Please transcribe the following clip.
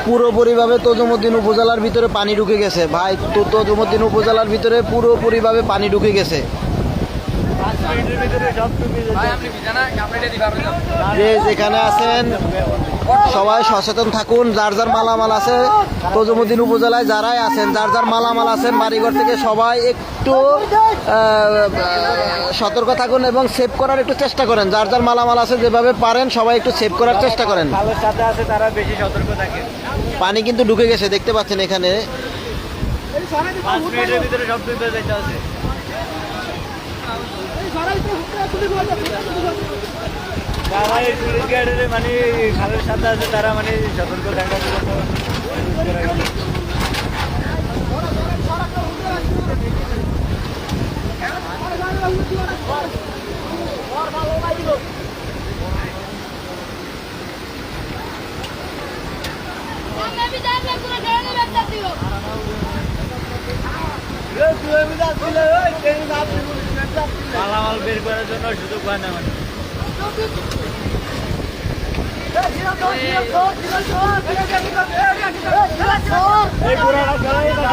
পুরোপুরিভাবে তজুমুদ্দিন উপজেলার ভিতরে পানি ঢুকে গেছে ভাই। তজুমুদ্দিন উপজেলার ভিতরে পুরোপুরিভাবে পানি ঢুকে গেছে। যে যেখানে আছেন সবাই সচেতন থাকুন। যার যার মালামাল আছে তজুমুদ্দিন উপজেলায় যারাই আছেন, যার যার মালামাল আছেন বাড়িঘর থেকে সবাই একটু সতর্ক থাকুন এবং সেভ করার একটু চেষ্টা করেন। যার যার মালামাল আছে যেভাবে পারেন সবাই একটু সেভ করার চেষ্টা করেন। সাথে আছে তারা বেশি সতর্ক থাকে। পানি কিন্তু ঢুকে গেছে দেখতে পাচ্ছেন এখানে। 5 মিনিটের ভিতরে সব ডুবে যাইতে আছে। যারা এই টুরিস্ট গাইডের মানে খালের সাথে আছে তারা মানে সতর্ক থাকার জন্য মালামাল বের করার জন্য সুযোগ পায় না মানে। এই পুরাটা